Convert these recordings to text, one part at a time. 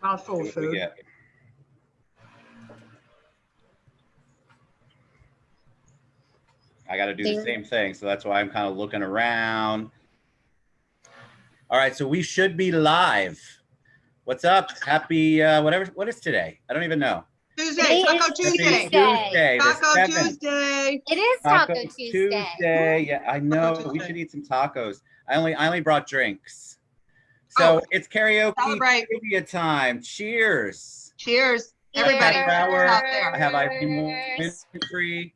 Mouthful of food. I got to do the same thing, so that's why I'm kind of looking around. All right, so we should be live. What's up? Happy whatever. What is today? I don't even know. Tuesday. Taco Tuesday. Taco Tuesday. It is Taco Tuesday. Yeah, I know. We should eat some tacos. I only brought drinks. So it's karaoke trivia time. Cheers. Cheers, everybody. Out there. I have Eileen Winfrey.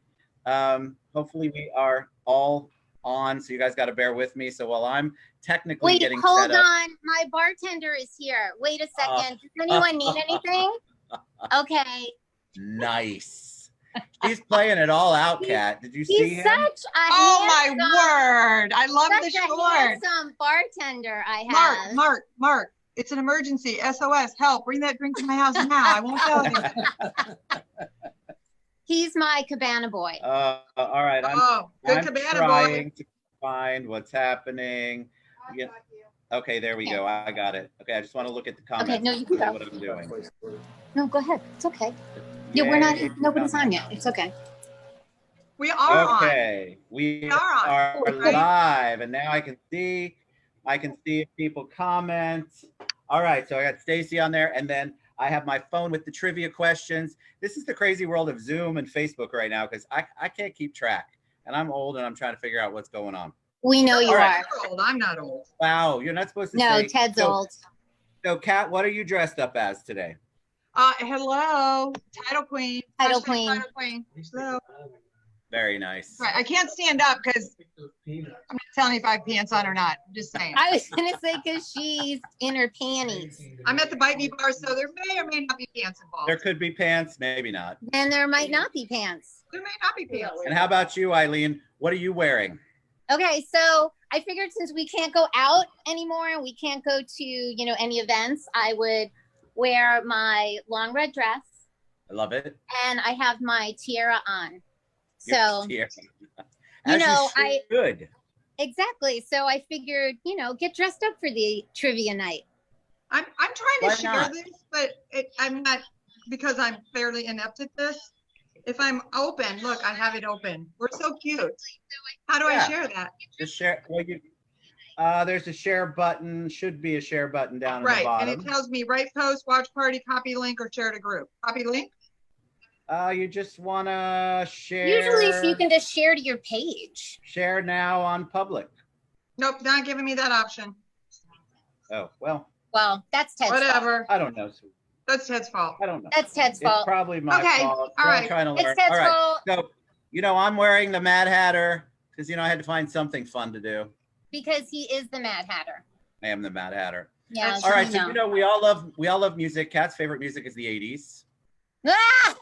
Hopefully we are all on, so you guys got to bear with me. So while I'm technically getting set up. Wait, hold on. My bartender is here. Wait a second. Does anyone need anything? Okay. Nice. He's playing it all out, Kat. Did you see him? He's such a my word. I love the short. Handsome bartender I have. Mark. It's an emergency. SOS. Help. Bring that drink to my house now. I won't tell you. He's my cabana boy. All right. I'm trying to find what's happening. Okay, there we go. I got it. Okay, I just want to look at the comments. Okay, no, you can go. What I'm doing. No, go ahead. It's okay. Yeah, we're not. Nobody's on yet. It's okay. We are on. Okay, we are live, and now I can see if people comment. All right, so I got Stacy on there, and then I have my phone with the trivia questions. This is the crazy world of Zoom and Facebook right now because I can't keep track, and I'm old, and I'm trying to figure out what's going on. We know you are. You're old. I'm not old. Wow, you're not supposed to say. No, Ted's old. So, Kat, what are you dressed up as today? Hello, Title Queen. Title Queen. Hello. Very nice. Right, I can't stand up because I'm not telling you if I have pants on or not. I'm just saying. I was gonna say because she's in her panties. I'm at the Bite Me bar, so there may or may not be pants involved. There could be pants, maybe not. And there might not be pants. There may not be pants. And how about you, Eileen? What are you wearing? Okay, so I figured since we can't go out anymore and we can't go to, any events, I would wear my long red dress. I love it. And I have my tiara on. So, good. Exactly. So I figured, get dressed up for the trivia night. I'm trying to share this, but I'm not, because I'm fairly inept at this. If I'm open, look, I have it open. We're so cute. How do I share that? Just share. Well, there's a share button. Should be a share button down at the bottom. And it tells me write post, watch party, copy link, or share to group. Copy link. You just want to share. Usually, you can just share to your page. Share now on public. Nope, not giving me that option. Oh well. Well, that's Ted's fault. I don't know. That's Ted's fault. I don't know. That's Ted's fault. It's probably my fault. All right. I'm trying to learn. It's Ted's fault. So, I'm wearing the Mad Hatter because, I had to find something fun to do. Because he is the Mad Hatter. I am the Mad Hatter. Yeah. All right. So, we all love music. Kat's favorite music is the 80s. Ah!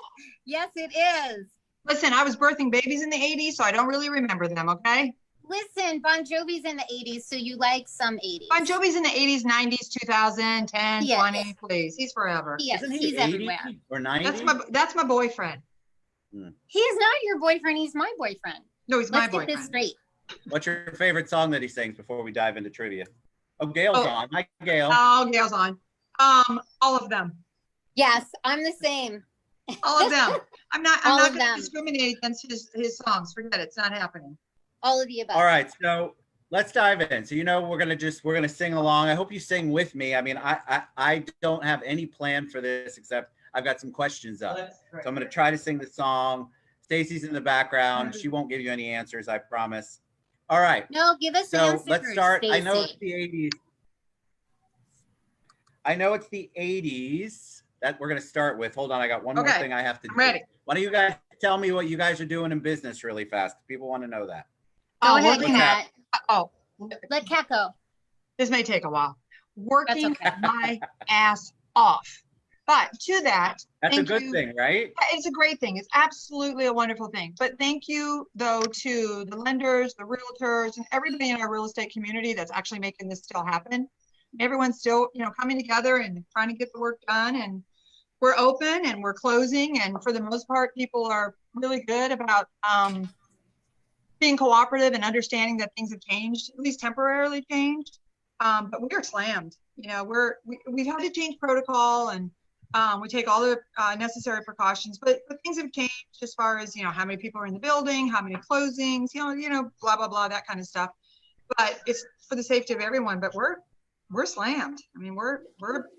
Yes, it is. Listen, I was birthing babies in the 80s, so I don't really remember them, okay? Listen, Bon Jovi's in the 80s, so you like some 80s. Bon Jovi's in the 80s, 90s, 2000, 10, 20, please. He's forever. Yes, Isn't he he's everywhere. Or 90s? That's my boyfriend. He's not your boyfriend. He's my boyfriend. No, he's my boyfriend. Let's get this straight. What's your favorite song that he sings before we dive into trivia? Oh, Gail's on. Hi, Gail. Oh, Gail's on. All of them. Yes, I'm the same. All of them. I'm not going to discriminate against his songs. Forget it. It's not happening. All of the above. All right, so let's dive in. So we're gonna sing along. I hope you sing with me. I mean, I don't have any plan for this except I've got some questions up. So I'm gonna try to sing the song. Stacy's in the background. She won't give you any answers, I promise. All right. No, give us answers. So let's start. Stacey. I know it's the 80s. I know it's the 80s that we're gonna start with. Hold on, I got one more thing I have to do. I'm ready. Why don't you guys tell me what you guys are doing in business really fast? People want to know that. Go ahead, Kat. Let Kat go. This may take a while. Working my ass off. But to that, that's a good thing, right? It's a great thing. It's absolutely a wonderful thing. But thank you, though, to the lenders, the realtors, and everybody in our real estate community that's actually making this still happen. Everyone's still, coming together and trying to get the work done. And we're open and we're closing. And for the most part, people are really good about being cooperative and understanding that things have changed, at least temporarily changed. But we are slammed. You know, we've had to change protocol, and we take all the necessary precautions, but things have changed as far as, you know, how many people are in the building, how many closings, you know, blah, blah, blah, that kind of stuff. But it's for the safety of everyone, but we're slammed. I mean, we're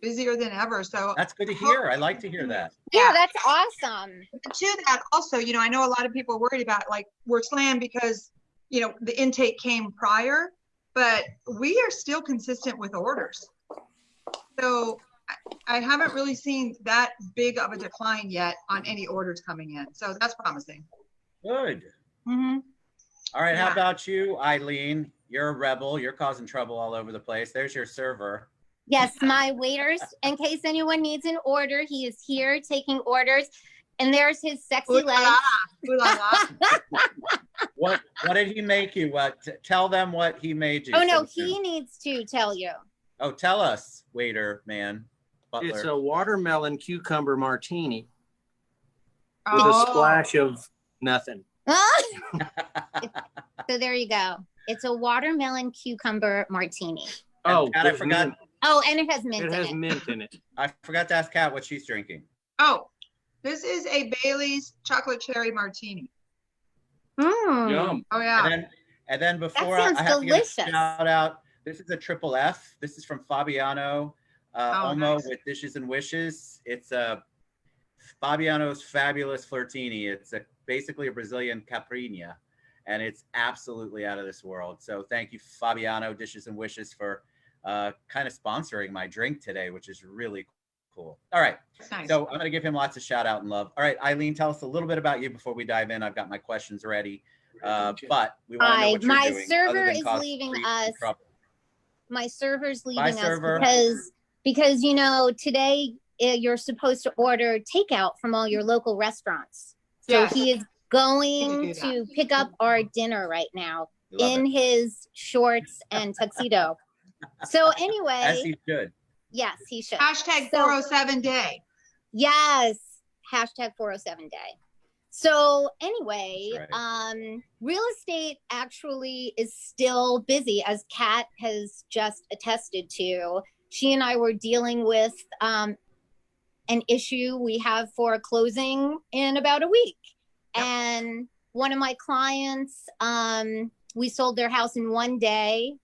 busier than ever. So That's good to hear. I like to hear that. Yeah, that's awesome. But to that also, you know, I know a lot of people are worried about, like, we're slammed because, you know, the intake came prior, but we are still consistent with orders. So I haven't really seen that big of a decline yet on any orders coming in. So that's promising. Good. Mm-hmm. All right. How Yeah. about you, Eileen? You're a rebel. You're causing trouble all over the place. There's your server. Yes, my waiters, in case anyone needs an order, he is here taking orders. And there's his sexy Ooh la legs. la. Ooh la la. What did he make you? Tell them what he made you. Oh no, so soon. he needs to tell you. Oh, tell us, waiter man. Butler. It's a watermelon cucumber martini with a Oh, splash of nothing. So there you go. It's a watermelon cucumber martini. Oh, Kat, I there's forgot. mint. Oh, and it has mint It in has it. mint in it. I forgot to ask Kat what she's drinking. oh, this is a Bailey's chocolate cherry martini. Mm. Yum. Oh yeah. And then before sounds I have to give delicious. a shout out. This is a triple F. This is from Fabiano Olmo nice. with Dishes and Wishes. It's a Fabiano's Fabulous Flirtini. It's basically a Brazilian caipirinha, and it's absolutely out of this world. So thank you, Fabiano Dishes and Wishes, for kind of sponsoring my drink today, which is really cool. All right. It's nice. So I'm going to give him lots of shout out and love. All right, Eileen, tell us a little bit about you before we dive in. I've got my questions ready, but we want to know what you're My doing. server other than is cause leaving grief us. and trouble. My server's leaving Bye, us server. because you know, today you're supposed to order takeout from all your local restaurants. So Yes. he is going do that. to pick up our dinner right now Love in it. his shorts and tuxedo. So As anyway, he should. yes, he should. Hashtag So- 407 day. Yes. Hashtag 407 day. So anyway, That's right. real estate actually is still busy, as Kat has just attested to. She and I were dealing with an issue we have for a closing in about a week. Yep. And one of my clients, we sold their house in one day,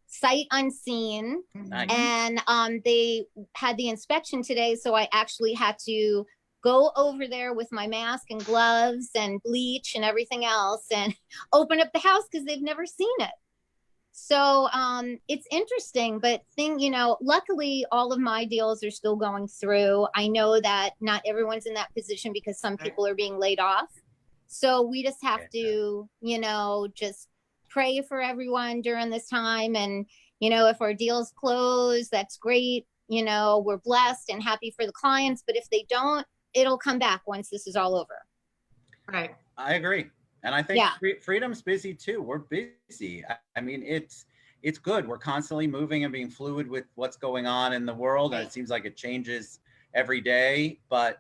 sight unseen. Nice. And they had the inspection today, so I actually had to go over there with my mask and gloves and bleach and everything else and open up the house because they've never seen it. So it's interesting, but luckily all of my deals are still going through. I know that not everyone's in that position because some people are being laid off. So we just have to, just pray for everyone during this time. And, if our deals close, that's great. We're blessed and happy for the clients, but if they don't, it'll come back once this is all over. Right. I agree. And I think Freedom's busy too. We're busy. I mean, it's good. We're constantly moving and being fluid with what's going on in the world. And it seems like it changes every day,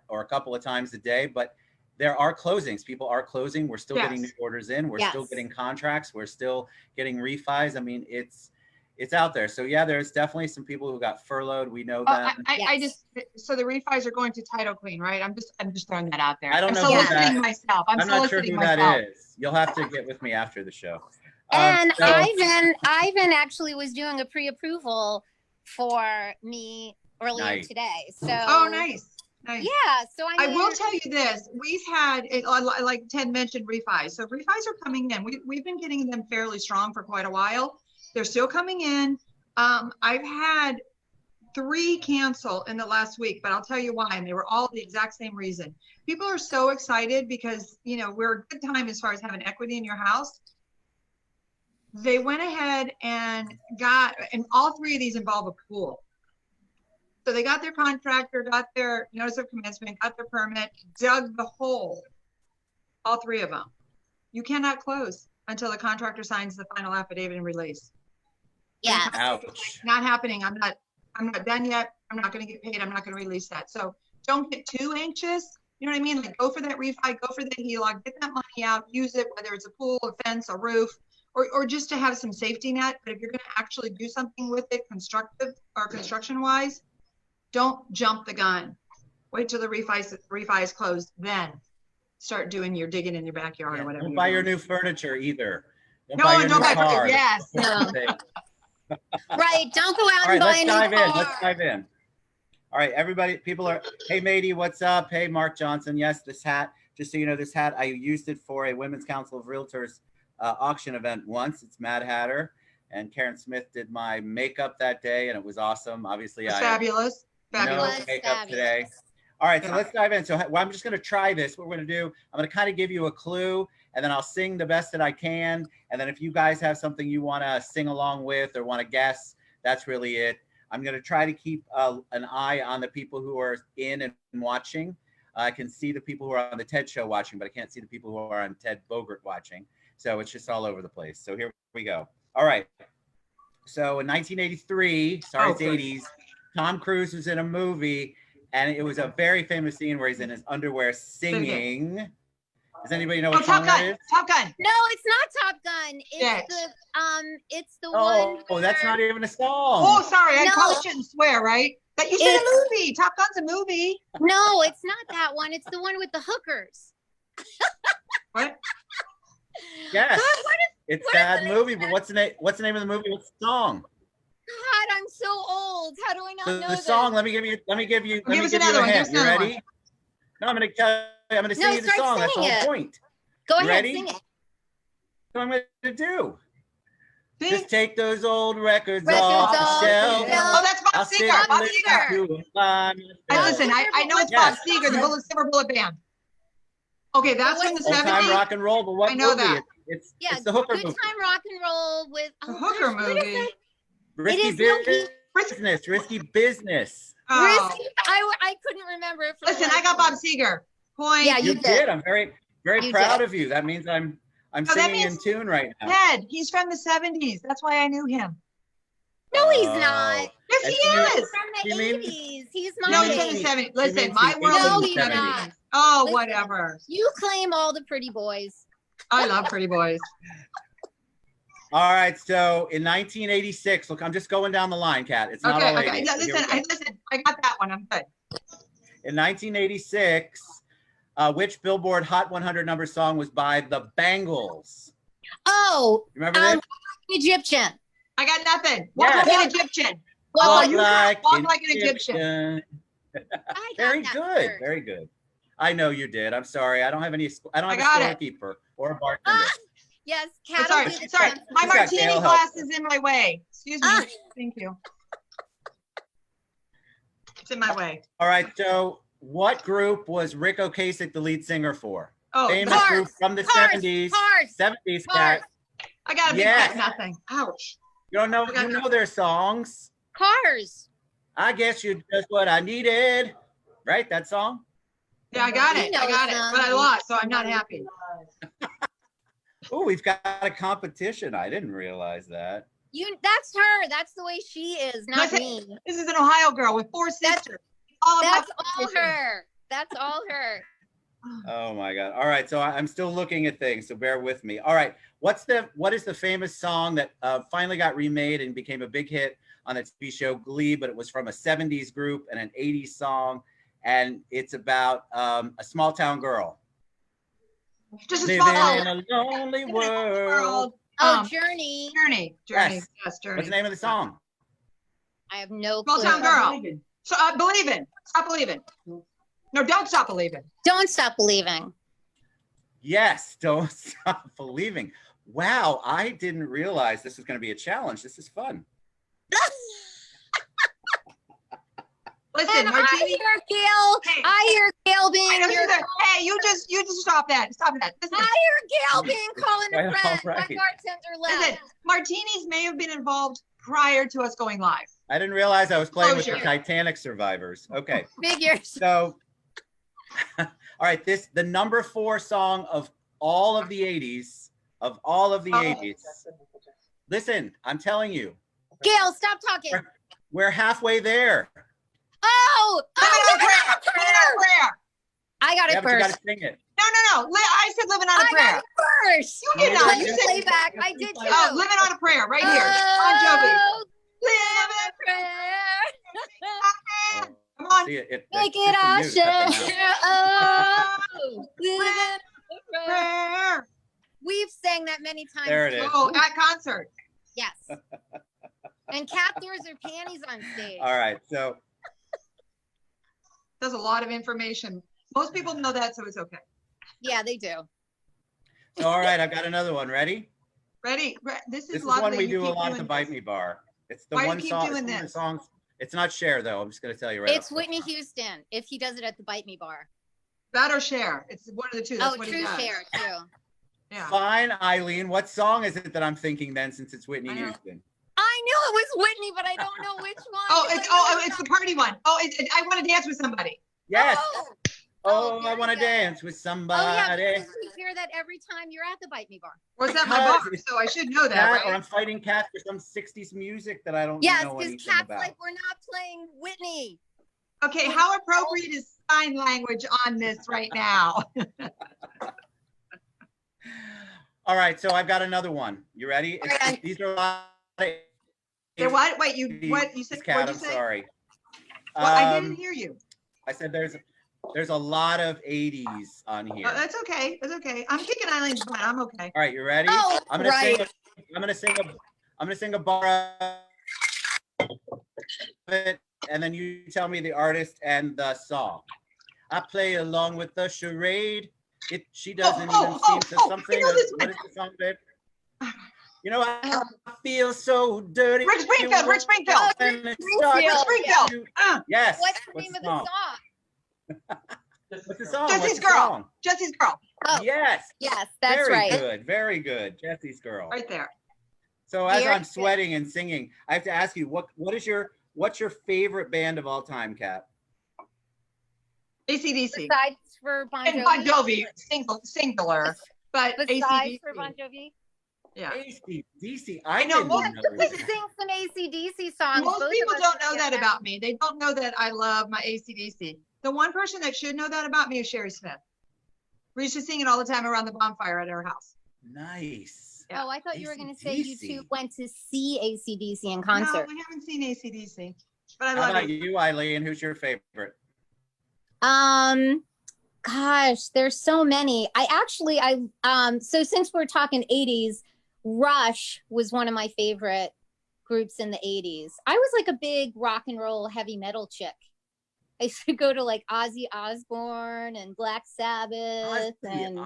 or a couple of times a day, but there are closings. People are closing. We're still getting new orders in. We're still getting contracts. We're still getting refis. I mean, it's out there. So yeah, there's definitely some people who got furloughed. We know them. So the refis are going to Title Clean, right? I'm just throwing that out there. I don't know I'm who soliciting that- myself. I'm not sure soliciting who myself. that is. You'll have to get with me after the show. And So- Ivan actually was doing a pre-approval for me earlier today. So Nice. Yeah. So I will tell you this: we've had, like Ted mentioned, refis. So refis are coming in. We've been getting them fairly strong for quite a while. They're still coming in. I've had 3 cancel in the last week, but I'll tell you why. And they were all the exact same reason. People are so excited because, we're a good time as far as having equity in your house. They went ahead and all 3 of these involve a pool. So they got their contractor, got their notice of commencement, got their permit, dug the hole, all 3 of them. You cannot close until the contractor signs the final affidavit and release. Yeah. Ouch. Not happening. I'm not done yet. I'm not going to get paid. I'm not going to release that. So don't get too anxious. You know what I mean? Like, go for that refi, go for that HELOC, get that money out, use it, whether it's a pool, a fence, a roof, or just to have some safety net. But if you're going to actually do something with it, constructive or construction wise, don't jump the gun. Wait till the refi is closed, then start doing your digging in your backyard or whatever. Don't buy your new furniture either. Don't buy furniture. Yes. Right. Don't go out All right, and buy let's a new dive in. car. Let's dive in. All right, everybody, people are, hey, matey, what's up? Hey, Mark Johnson. Yes, this hat, just so you know, this hat, I used it for a Women's Council of Realtors auction event once. It's Mad Hatter. And Karen Smith did my makeup that day, and it was awesome. Obviously, I fabulous. No makeup today. All right, so let's dive in. So I'm just going to try this. What we're going to do, I'm going to kind of give you a clue, and then I'll sing the best that I can. And then if you guys have something you want to sing along with or want to guess, that's really it. I'm going to try to keep an eye on the people who are in and watching. I can see the people who are on the TED show watching, but I can't see the people who are on Ted Bogert watching. So it's just all over the place. So here we go. All right. So in 1983, sorry, it's 80s, Tom Cruise was in a movie, and it was a very famous scene where he's in his underwear singing. Does anybody know what song that is? Top Gun. No, it's not Top Gun. It's the one. Oh, that's not even a song. Oh, sorry. I probably shouldn't swear, right? But you said a movie. Top Gun's a movie. No, it's not that one. It's the one with the hookers. What? Yes. It's that movie, but what's the name? What's the name of the movie? What's the song? God, I'm so old. How do I not know the song? Let me give you a hint. You ready? No, I'm going to sing you the song. That's the whole point. Go ahead, sing it. That's what I'm going to do. Just take those old records off the shelf. Oh, that's Bob Seger. Bob Seger. Listen, I know it's Bob Seger, the Silver Bullet Band. Okay, that's from the 70s. Old-time rock and roll, but what movie? know that. It's the Hooker movie. Good time rock and roll with the Hooker movie. Risky Business. Oh. Risky. I couldn't remember it. Listen, I got Bob Seger. Point. Yeah, you did. I'm very proud of you. That means I'm singing in tune right now. Ted, he's from the 70s. That's why I knew him. No, he's not. Yes, he is. He's from the 80s. He's not. No, he's from the 70s. Listen, my world is the 70s. Oh, whatever. You claim all the pretty boys. I love pretty boys. All right, so in 1986, look, I'm just going down the line, Kat. It's not all 80s. Okay. Yeah, listen, I got that one. I'm good. In 1986, which Billboard Hot 100 number song was by the Bangles? Oh, remember this? Egyptian. I got nothing. Walk like an Egyptian. Walk like an Egyptian. Very good. Very good. I know you did. I'm sorry. I don't have a scorekeeper or a bartender. Yes, Kat. Sorry. My martini glass is in my way. Excuse me. Thank you. It's in my way. All right. So, what group was Rick Ocasek the lead singer for? Oh, famous group from the 70s. 70s, Kat. I got a big cat. Nothing. Ouch. You don't know. You know their songs. Cars. I guess you're just what I needed. Right? That song. Yeah, I got it. But I lost, so I'm not happy. Oh, we've got a competition. I didn't realize that. That's her. That's the way she is, not me. This is an Ohio girl with 4 sisters. That's all her. That's all her. Oh my God. All right. So I'm still looking at things. So bear with me. All right. What is the famous song that finally got remade and became a big hit on the TV show Glee, but it was from a 70s group and an 80s song. And it's about a small town girl. Just a living in a lonely world. Journey. Yes. Journey. What's the name of the song? I have no clue. Small town girl. So believing. Stop believing. No, don't stop believing. Don't stop believing. Yes, don't stop believing. Wow, I didn't realize this was going to be a challenge. This is fun. Listen, Martini. I hear Gail being. Hey, you just stop that. Stop that. Listen. I hear Gail being calling a friend. Right. My bartender left. Listen, Martinis may have been involved prior to us going live. I didn't realize I was playing with the Titanic survivors. Okay. Figures. So, all right, the number 4 song of all of the 80s, Listen, I'm telling you. Gail, stop talking. We're halfway there. Oh, prayer. I got it But first. you got to sing it. No. I said living on a I prayer. got it first. You did not. You said Playback. I did too. oh, living on a prayer right here. Bon Jovi. Oh, Living. prayer. Come on. See, it Make it's it just the our music that share. matters. Oh, living a prayer. Prayer. We've sang that many times. There it is. Oh, at concert. Yes. And Kat throws her panties on stage. All right. So, That's a lot of information. Most people know that, so it's okay. Yeah, they do. all right. I've got another one. Ready? Ready? This This is is lovely. one we You do a keep lot at doing the Bite this. Me Bar. It's the Why do you one keep song. doing It's one of the this? songs. It's not Cher though. I'm just going to tell you right. It's up Whitney front. Houston if he does it at the Bite Me bar. That or share. It's one of the two. That's Oh, what true he does. share too. Yeah. Fine, Eileen. What song is it that I'm thinking then? Since it's Whitney I know. Houston. I knew it was Whitney, but I don't know which one. Oh, because it's I know it's the party one. Oh, I want to dance with somebody. Yes. Oh, I very want to good. dance with Oh yeah, somebody. because we hear that every time you're at the Bite Me bar. Or it's at my bar, Because so I should know that, That, or right? I'm fighting Cat for some 60s music that I don't Yes, know because anything Kat's about. like, we're not playing Whitney. Okay, how appropriate is sign language on this right now? All right, so I've got another one. You ready? All right. These are a lot of Yeah, what? Wait, you said? Cat, What'd I'm you say? sorry. Well, I didn't hear you. I said there's a lot of 80s on here. Oh, that's okay. That's okay. I'm kicking Eileen's butt. I'm okay. All right, you ready? Oh, I'm gonna right. sing. I'm gonna sing a bar of it, and then you tell me the artist and the song. I play along with the charade. She doesn't even seem to something. I know this What one. is the song, babe? You know, I feel so dirty. Rich Springfield. Rich Springfield. And it Springfield. starts Rich Springfield. to- Yes. What's the name of the song? What's the song? Jesse's What's the Girl. song? Jesse's Girl. Oh, Yes. yes, that's Very right. good. Very good. Jesse's Girl. Right there. So as Very I'm good. sweating and singing, I have to ask you, what's your favorite band of all time, Kat? AC/DC. Besides for Bon And Bon Jovi. Jovi, singular. But Besides AC/DC. for Bon Jovi. Yeah. AC/DC. I know, didn't most- know We that. sing some AC/DC songs. Most Both people of us don't know can that get about me. They don't know that I love my AC/DC. The one person that should know that about me is Sherry Smith. We used to sing it all the time around the bonfire at our house. Nice. Oh, I thought you were going to say you AC/DC. two went to see AC/DC in No, concert. I haven't seen AC/DC, but I How love about it. you, Eileen? Who's your favorite? Gosh, there's so many. So since we're talking 80s, Rush was one of my favorite groups in the 80s. I was like a big rock and roll heavy metal chick. I used to go to like Ozzy Osbourne and Black Sabbath and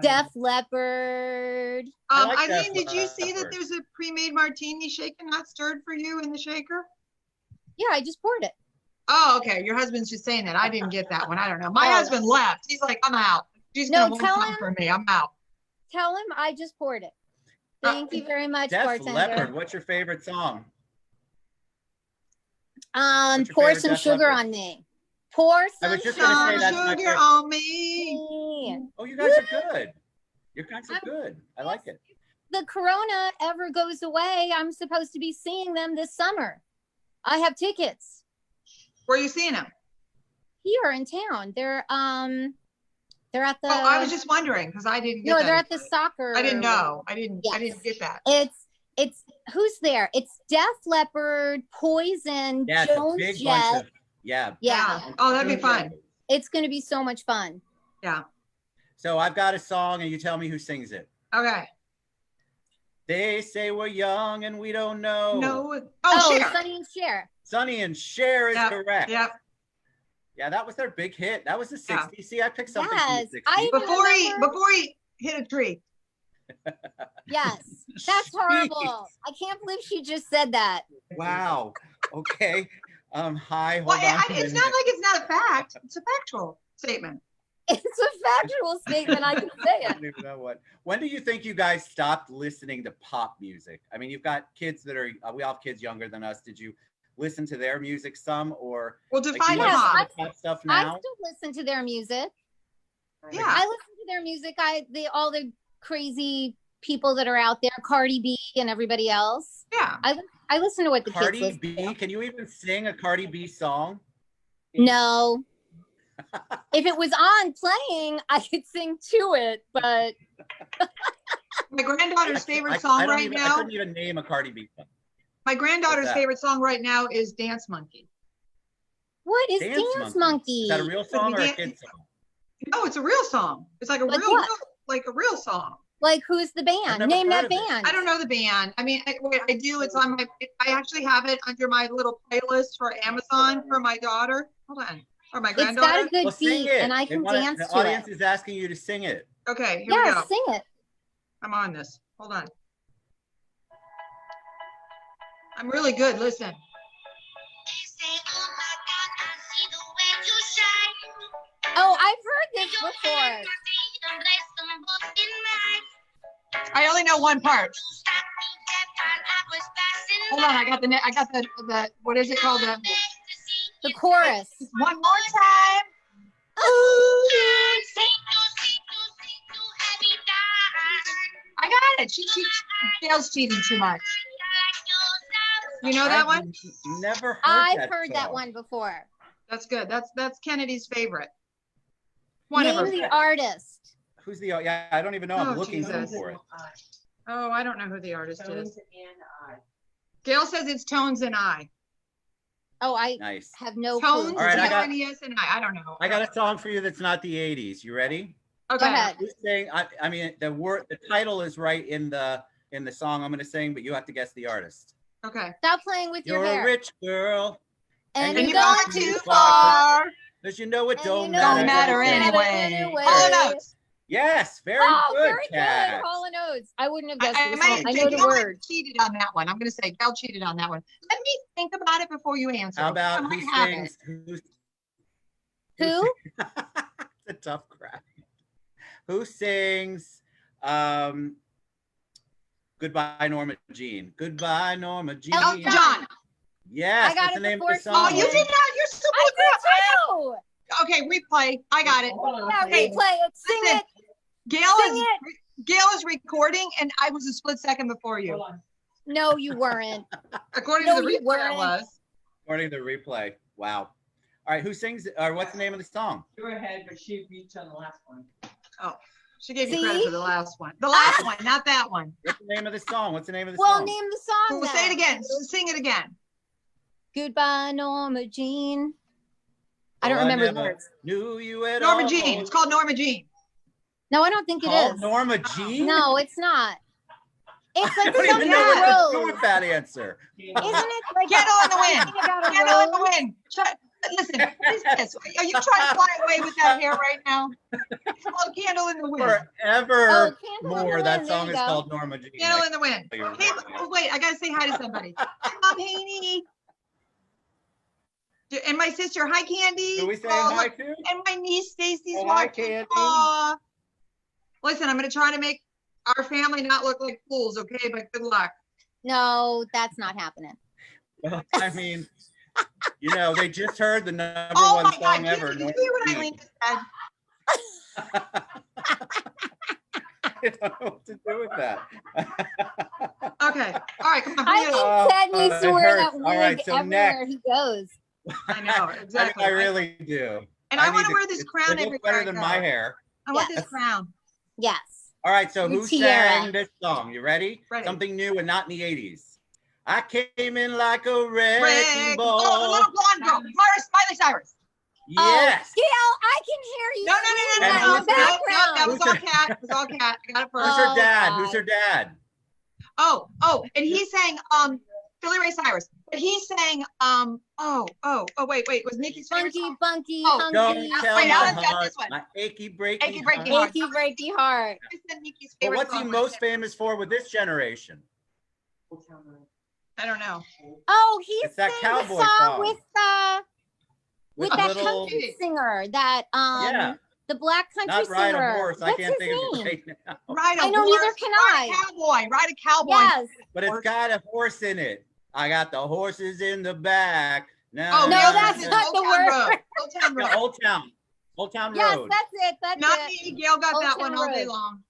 Def Leppard. I like Eileen, Def did you see that Leppard. there's a pre-made martini shaken, not stirred for you in the shaker? Yeah, I just poured it. Oh, okay. Your husband's just saying that. I didn't get that one. I don't know. My Oh. husband left. He's like, I'm out. She's No, gonna want tell something him- for me. I'm out. Tell him I just poured it. Thank you very much, Def bartender. Leppard. What's your favorite song? What's your Pour favorite some Def sugar Leppard? on me. Pour I some was just sugar gonna say that's Some my sugar favorite. on me. me. Oh, you guys are good. You guys are good. I like it. The corona ever goes away, I'm supposed to be seeing them this summer. I have tickets Where are you seeing him? here in town. They're at the Oh, I was just wondering because I didn't get no, that. they're at the soccer. I didn't know. I didn't Yes. get that. It's who's there? It's Def Leppard, Poison, Yeah, it's a Joan big Jett. bunch of Yeah, Oh, that'd be fun. it's gonna be so much fun. So I've got a song, and you tell me who sings it. Okay. They say we're young and we don't know. No. Oh, Cher. Sonny and Cher. Sonny and Cher is Yep, correct. Yep. Yeah, that was their big hit. That was the Yeah. 60s. See, I picked something Yes, from the 60s. I remember- Before he hit a tree. Yes, that's horrible. I can't believe she just said that. Wow. Okay. Hi. Hold Well, on. it's not like it's not a fact. It's a factual statement. It's a factual statement. I can say I it. don't even know what. When do you think you guys stopped listening to pop music? I mean, you've got kids that are. We all have kids younger than us. Did you listen to their music some, or Well, like, define do you Yes, listen pop. to pop stuff I now? still listen to their music. Yeah. I listen to their music. All the crazy people that are out there, Cardi B and everybody else. Yeah. I listen to what the Cardi kids listen B. to. Can you even sing a Cardi B song? No, If it was on playing, I could sing to it, but My granddaughter's favorite song right I now. couldn't even name a Cardi B song. My granddaughter's that? favorite song right now is Dance Monkey. what is Dance Monkey? Is that a real song or a kid song? No, it's a real song. It's like a Like real, what? like a real song. Like, who's the band? never Name heard that of it. band. I don't know the band. I mean, wait, I do. It's on my, I actually have it under my little playlist for Amazon for my daughter. Hold on. Or my It's got granddaughter. a good Well, sing beat, it. and I They can want it- dance The to audience it. is asking you to sing it. Okay, here we Yeah, go. sing it. I'm on this. Hold on. I'm really good. Listen. Oh, I've heard this before. I only know one part. Hold on. I got the what is it called? The chorus. One more time. I got it. Gail's cheating too much. You know that one? Never heard I've heard that song. one before. That's good. That's Kennedy's favorite. One of Name her. the artist. Who's the? Yeah, I don't even know. I'm Oh, looking Jesus. for it. Oh, I don't know who the artist is. Gail says it's Tones and I. Oh, I Nice. have no Tones, clue. All right, I got- N-E-S and I don't know. I got a song for you that's not the 80s. You ready? Okay. Go ahead. Who's saying? I mean, the title is right in the song I'm going to sing, but you have to guess the artist. Okay. Stop playing with your You're a hair. rich girl, And And you're you're going going too too far. far. because you know it And don't you matter. Don't matter anything. anyway. Hall and Oates. Yes, very Oh, good, very Kat. good. Hall and Oates. I wouldn't have I, guessed I the might song. I say know the Gail might words. cheated on that one. I'm going to say Gail cheated on that one. Let me think about it before you answer. How I about might who have sings? it. Who? It's a tough crowd. Who sings? Goodbye, Norma Jean. Goodbye, Norma Jean. Elton John. Yes, I got that's it the name of before the she song. Oh, you did not. You're super I good. did too. Okay, replay. I got it. Yeah, Okay, replay it. Sing listen. it. Gail is recording, and I was a split second before you. No, you weren't. According No, to the you replay, I weren't. was. According to the replay. Wow. All right, who sings? Or what's the name of the song? You're ahead, but she beat you on the last one. She gave you See? credit for the last one. The last one, not that one. What's the name of the song? What's the name of the Well, song? name the song. We'll say it then. again. Sing it again. Goodbye, Norma Jean. I Oh, don't remember the never words. Knew you at Norma all. Jean. It's called Norma Jean. No, I don't think it Called is. Norma Jean? No, it's not. It's I like don't even something know on what to do a road. with that answer. Isn't it like Candle in the wind. something about a Candle in road? the wind. Listen, what is this? Are you trying to fly away with that hair right now? It's called Candle in the Wind. Forever Oh, Candle in the more, Wind, that there song you is go. called Norma Jean. Candle in the Wind. You're Hey, right, yeah. oh, wait, I gotta say hi to somebody. Hi, Mom Haney. And my sister, hi, Candy. Who we saying Oh, hi look, to? and my niece Stacy's Oh, hi, watching. Candy. Aw. Listen, I'm gonna try to make our family not look like fools, okay? But good luck. No, that's not happening. Well, I mean, you know, they just heard the number Oh one my God! song Did ever. you Norma hear what Jean. Eileen just said? I don't know what to do with that. Okay. All right. Come on. I Bring it think up. Ted needs to it wear hurts. that All right, wig so everywhere he goes. I know exactly. I really do. And I want need to wear this it crown looks everywhere better I than go. my hair. I want Yes. this crown. Yes. All right, so Your who tiara. sang this song? You ready? Ready. Something new and not in the 80s. I came in like a wrecking Red. ball. Oh, the little blonde girl. Miley Cyrus. Yes. Oh, Gail, I can hear you. No, no, no, no, And no, no, who's no, that? no, that was Who's all that? cat. It was all cat. I got it Who's first. her Oh, dad? God. Who's her dad? Oh, and he sang Billy Ray Cyrus. But he sang wait, it was Nikki's favorite Funky, song. bunky, Oh, Don't hunky, tell Wait, my Alan's got heart, this one. my achy breaky Achy breaky heart. heart. achy, breaky heart. I said Nikki's But favorite what's he song. most famous for with this generation? I don't know. Oh, he It's that sang the cowboy song song. with a that little, country singer, that yeah, the black country not ride singer. a horse. I What's can't his think of name? it right now. Ride a I know, horse. neither can Ride a I. cowboy. Ride a cowboy. Yes. But it's got a horse in it. I got the horses in the back. Oh, No, Gail that's says not Old the Town word. Road. Old Town Road. Yeah, Old Town Yes, Road. that's it. That's Not it. me. Gail got Old that one Town all day Road. long.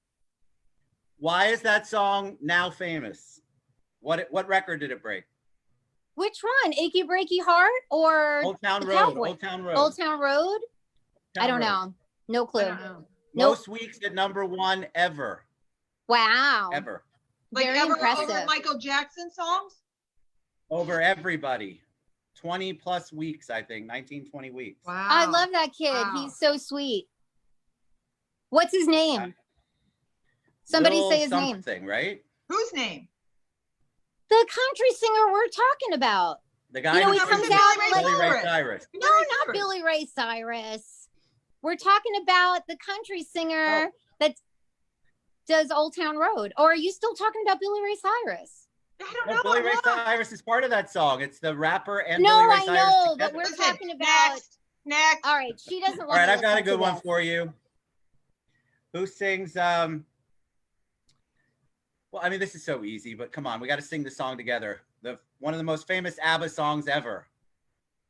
Why is that song now famous? What record did it break? Which one? Achy Breaky Heart or Old Town the Road. cowboy? Old Town Road. Old Town Road? I don't know. No I clue. don't know. Nope. Most weeks at #1 ever. Wow. Ever. Like Very ever impressive. over Michael Jackson songs? Over everybody. 20 plus weeks, I think. 19, 20 weeks. Wow. I love that kid. Wow. He's so sweet. What's his name? Somebody Lil say his name. something, right? Whose name? The country singer we're talking about. The guy You know, who he Never comes said out Billy Ray Cyrus. Cyrus. No, not Billy Ray Cyrus. We're talking about the country singer that does Old Town Road. Or are you still talking about Billy Ray Cyrus? I don't No, know. Billy Ray Cyrus is part of that song. It's the rapper and No, Billy Ray I Cyrus know, together. but we're Listen, talking about. Next. All right, she doesn't want All right, to I've got a listen good to one this. for you. Who sings well, I mean, this is so easy, but come on, we got to sing the song together. One of the most famous ABBA songs ever.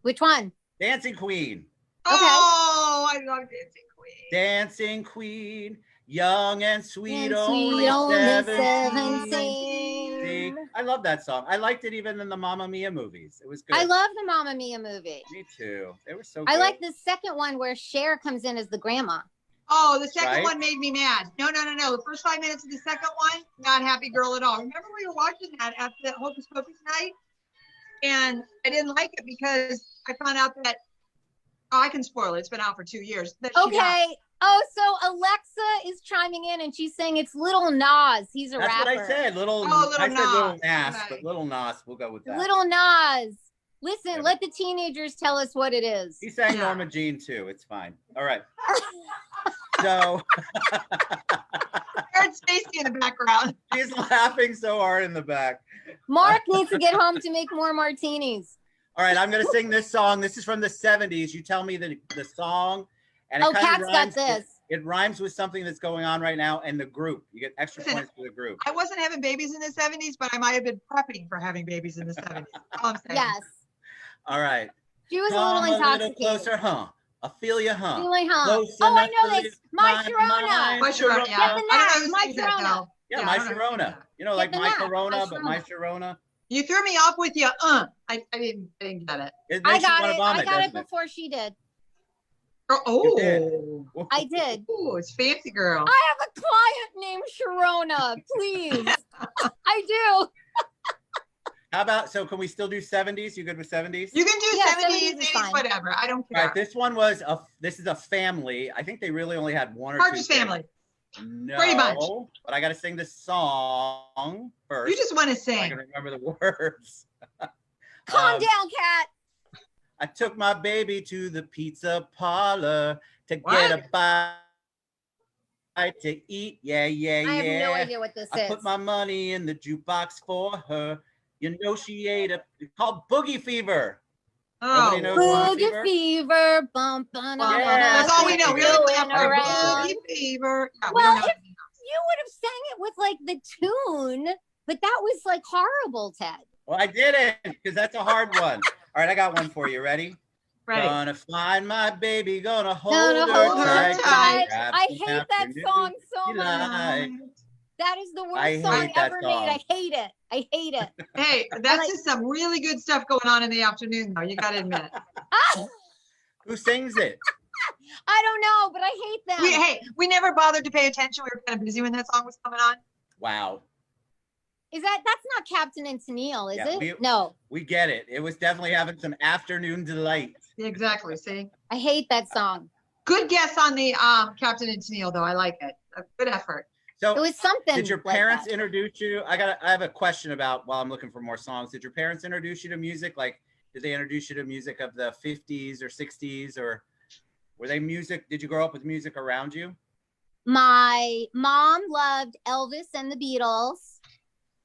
Which one? Dancing Queen. Oh, I love Dancing Queen. Dancing Queen, young and sweet, And only sweet, only 17. 17. See, I love that song. I liked it even in the Mamma Mia movies. It was good. I love the Mamma Mia movie. Me too. They were so I good. like the second one where Cher comes in as the grandma. Oh, the second Right? one made me mad. No. The first 5 minutes of the second one, not happy girl at all. Remember we were watching that at the Hocus Pocus night? And I didn't like it because I found out that, I can spoil it. It's been out for 2 years. That she died. Okay. Oh, so Alexa is chiming in and she's saying it's Little Nas. He's a That's rapper. what I said. Little I said Little Nas. Nas, Okay. but Little Nas, we'll go with that. Little Nas. Listen, Yeah. let the teenagers tell us what it is. He sang Yeah. Norma Jean too. It's fine. All right. So I heard Stacy in the background. she's laughing so hard in the back. Mark needs to get home to make more martinis. All right, I'm gonna sing this song. This is from the 70s. You tell me the song, and it Oh, kind Kat's of got rhymes. this. It rhymes with something that's going on right now, and the group. You get extra Listen, points for the group. I wasn't having babies in the 70s, but I might have been prepping for having babies in the 70s. That's all I'm saying. Yes. All right. She was Come a little intoxicated. closer, huh? I feel you, huh? Feeling, huh? Close Oh, I enough know to this. leave My my Sharona. My Sharona, yeah. Get the I don't know knack, who My sings that, Sharona. though. Yeah, Yeah, my I don't know who sings Sharona. that. You know, Get like the my knack, Corona, My but my Sharona. Sharona. You threw me off with your I didn't get it. It I makes you got want to it. vomit, I got it doesn't it? before she did. Oh, You did. I did. Oh, it's fancy girl. I have a client named Sharona. Please. I do. How about, so can we still do 70s? You good with 70s? You can do Yeah, 70s, 70s is 80s, fine. whatever. I don't All care. right, this one was this is a family. I think they really only had one or Partridge two. Family. No, Brady Bunch. but I got to sing the song first. You just want to so I sing. can remember the words. Calm Um, down, Kat. I took my baby to the pizza parlor to What? get a bite to eat. Yeah, yeah, I have yeah. no idea what this I is. put my money in the jukebox for her. You know she ate it's called Boogie Fever. Oh, Nobody knows Boogie Boogie Fever? fever, bump, bum, well, Yeah, that's all we know. We there only you have go. our around. Boogie Fever. Yeah, we Well, don't know. You would have sang it with like the tune, but that was like horrible, Ted. Well, I didn't, because that's a hard one. All right, I got one for you. Ready? Ready. Gonna find my baby, gonna hold Gonna her hold her tight. tight. Grab I some hate that afternoon song so you much. like. That is the I worst hate song that ever song. made. I hate it. I hate it. Hey, that's like- just some really good stuff going on in the afternoon, though. You got to admit. Ah, Who sings it? I don't know, but I hate them. We never bothered to pay attention. We were kind of busy when that song was coming on. Wow, That's not Captain and Tennille, is Yeah, it? No. we get it. It was definitely having some afternoon delight. Exactly. See, I hate that song. good guess on the Captain and Tennille, though. I like it. A good effort. It So, was something. did your like parents that. introduce you? I have a question about while I'm looking for more songs. Did your parents introduce you to music? Like, did they introduce you to music of the 50s or 60s, or were they music? Did you grow up with music around you? My mom loved Elvis and the Beatles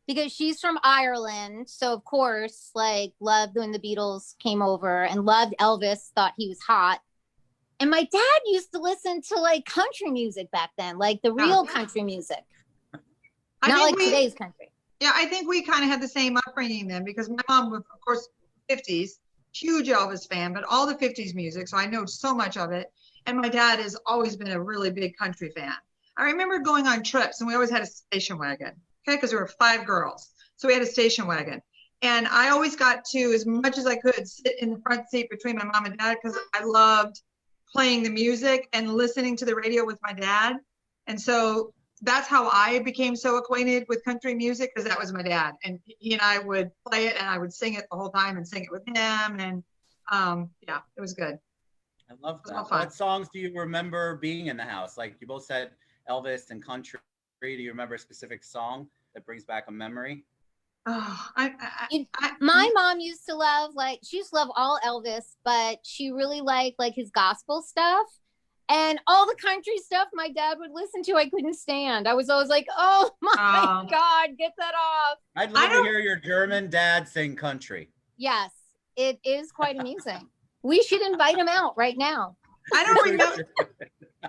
because she's from Ireland. So of course, like loved when the Beatles came over and loved Elvis, thought he was hot. And my dad used to listen to like country music back then, like the real country music, I not think like we- today's country. Yeah, I think we kind of had the same upbringing then because my mom was, of course, 50s, huge Elvis fan, but all the 50s music. So I know so much of it. And my dad has always been a really big country fan. I remember going on trips and we always had a station wagon, okay, because there were 5 girls. So we had a station wagon. And I always got to, as much as I could, sit in the front seat between my mom and dad because I loved playing the music and listening to the radio with my dad. And so that's how I became so acquainted with country music, because that was my dad. And he and I would play it and I would sing it the whole time and sing it with him. And yeah, it was good. I love all that. fun. What songs do you remember being in the house? Like you both said Elvis and country. Do you remember a specific song that brings back a memory? Oh, My mom used to love, like, she used to love all Elvis, but she really liked like his gospel stuff. And all the country stuff my dad would listen to, I couldn't stand. I was always like, oh my God, get that off. I'd love to hear your German dad sing country. Yes, it is quite amusing. We should invite him out right now. I don't remember.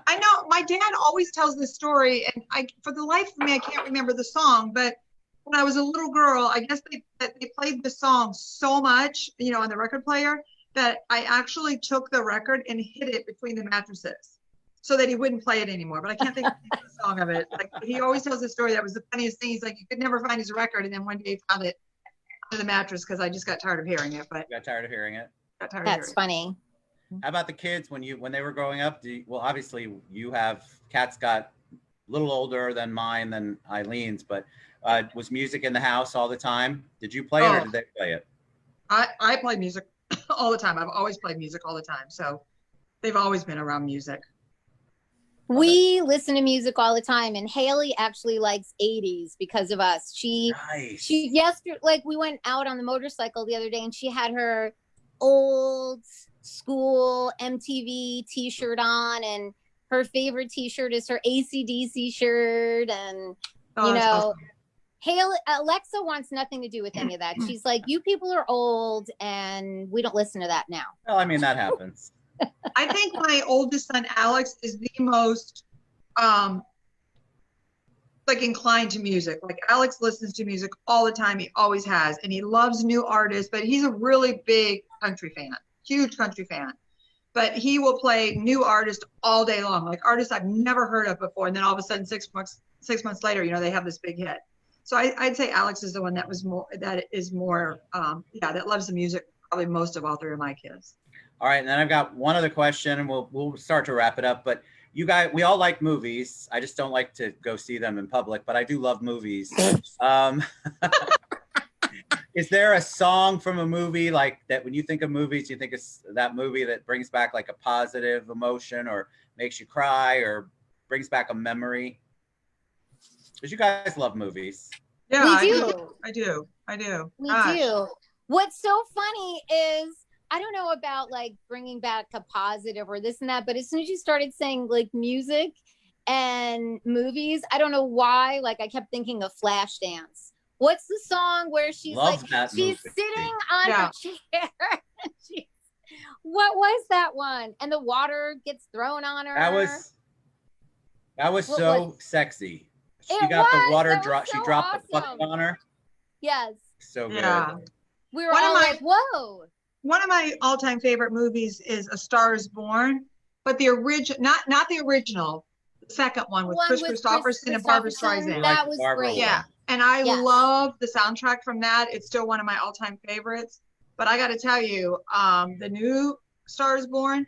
I know my dad always tells this story, and for the life of me, I can't remember the song. But when I was a little girl, I guess they played the song so much, you know, on the record player, that I actually took the record and hid it between the mattresses so that he wouldn't play it anymore. But I can't think of the song of it. Like, he always tells the story. That was the funniest thing. He's like, you could never find his record, and then one day he found it under the mattress because I just got tired of hearing it. But got tired of hearing it. That's funny. How about the kids when they were growing up? Well, obviously Kat's got a little older than mine than Eileen's, but was music in the house all the time? Did you play it or did they play it? I play music all the time. I've always played music all the time. So they've always been around music. We listen to music all the time, and Haley actually likes 80s because of us. She yesterday, like, we went out on the motorcycle the other day, and she had her old school MTV t-shirt on, and her favorite t-shirt is her AC/DC shirt. And you know, Haley, Alexa wants nothing to do with any of that. She's like, you people are old and we don't listen to that now. Well, I mean, that happens. I think my oldest son, Alex, is the most like inclined to music. Like, Alex listens to music all the time. He always has, and he loves new artists, but he's a really big country fan, huge country fan. But he will play new artists all day long, like artists I've never heard of before. And then all of a sudden, 6 months later, you know, they have this big hit. So I'd say Alex is the one that loves the music probably most of all three of my kids. All right, and then I've got one other question, and we'll start to wrap it up. But you guys, we all like movies. I just don't like to go see them in public, but I do love movies. Is there a song from a movie like that when you think of movies, you think it's that movie that brings back like a positive emotion or makes you cry or brings back a memory? Because you guys love movies. Yeah, we do. I do. We do. What's so funny is, I don't know about like bringing back a positive or this and that, but as soon as you started saying like music and movies, I don't know why, like I kept thinking of Flashdance. What's the song where she's she's sitting on her chair? What was that one? And the water gets thrown on her. That was so sexy. She got the water drop. She dropped the bucket on her. Yes. So good. Yeah. We were all like, whoa. One of my all-time favorite movies is A Star Is Born, but the original, not the original, the second one with Chris Christopherson and Barbara Streisand. That was great. Yeah, and I love the soundtrack from that. It's still one of my all-time favorites. But I got to tell you, the new Star Is Born,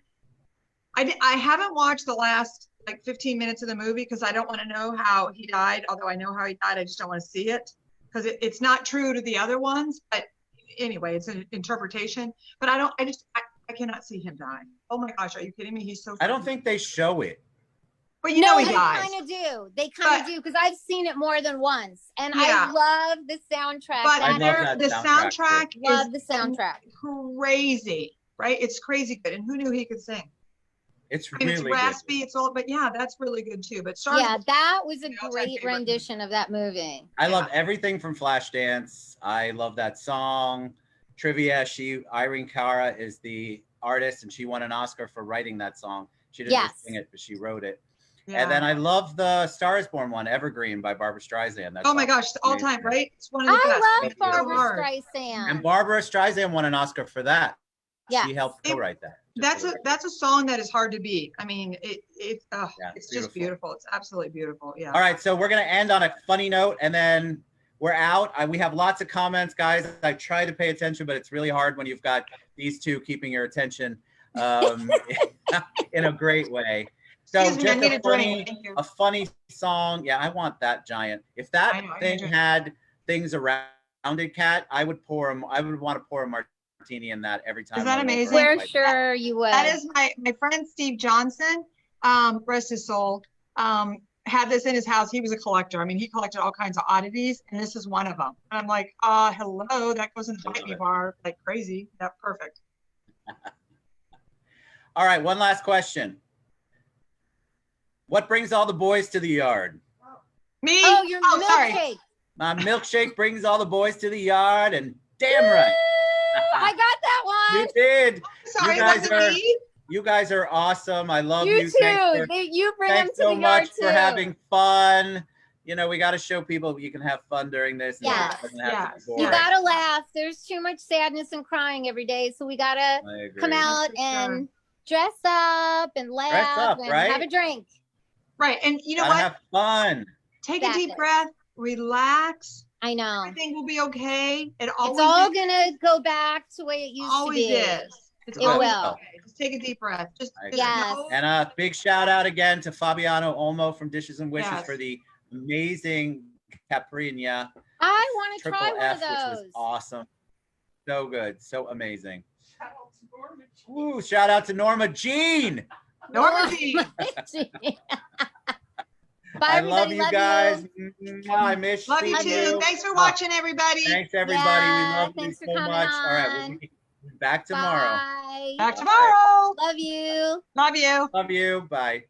I haven't watched the last like 15 minutes of the movie because I don't want to know how he died. Although I know how he died, I just don't want to see it because it's not true to the other ones. But anyway, it's an interpretation. But I cannot see him die. Oh my gosh, are you kidding me? He's so funny. I don't think they show it. But you know he they dies. kind of do. They kind of do because I've seen it more than once, and I love the soundtrack. But the soundtrack love the soundtrack. Crazy, right? It's crazy good. And who knew he could sing? It's really it's raspy. Good. It's all, but yeah, that's really good too. But that was a great rendition of that movie. I love everything from Flashdance. I love that song. Trivia. Irene Cara is the artist, and she won an Oscar for writing that song. She didn't just sing it, but she wrote it. Yeah. And then I love the Star Is Born one, Evergreen by Barbara Streisand. Oh my gosh, all time, right? It's one of the best. I love Barbara Streisand. And Barbara Streisand won an Oscar for that. Yeah. She helped co-write that. That's a song that is hard to beat. I mean, it's just beautiful. It's absolutely beautiful. Yeah. All right, so we're gonna end on a funny note, and then we're out. We have lots of comments, guys. I try to pay attention, but it's really hard when you've got these two keeping your attention. in a great way. So Excuse me, I just need a a drink. funny, Thank you. a funny song. Yeah, I want that giant. If I that know, I need a thing drink. had things around it, Kat, I would want to pour a martini in that every time. that I went amazing? over We're my- sure you would. That is my friend Steve Johnson, rest his soul, had this in his house. He was a collector. I mean, he collected all kinds of oddities, and this is one of them. And I'm like, hello, that goes in the Bite Me bar like crazy. That's perfect. All right, one last question. What brings all the boys to the yard? Me? Oh, your sorry. milkshake. My milkshake brings all the boys to the yard, and damn right. I got that You one. did. Sorry, You guys was it me? You guys are awesome. I love You you. too. You bring them Thanks to so the much yard for too. having fun. You know, we got to show people you can have fun during this. and Yes, it doesn't have to be yes. You boring. gotta laugh. There's too much sadness and crying every day, so we gotta I agree. come out for sure. and dress up and laugh up, and right? have a drink. Right. And you know Gotta what? have fun. Take a deep Exactly. breath, relax. I know. Everything will be okay. It always It's all is. gonna go back to the way it used Always to be. is. It's It always will. okay. Just take a deep breath. Just I agree. Yes. know- And a big shout out again to Fabiano Olmo from Dishes and Wishes Yes. for the amazing Caprina I want to Triple try one F, of which was those. awesome. So good. So amazing. Ooh, shout out to Norma Jean. Norma Jean. Bye, I everybody. love you guys. Mwah, I miss Love you seeing too. Thanks for watching, everybody. Thanks, everybody. Yeah, we love you thanks for so coming much. All right, we'll on. be back tomorrow. Bye. Back tomorrow. Love you. Love you. Love you. Bye.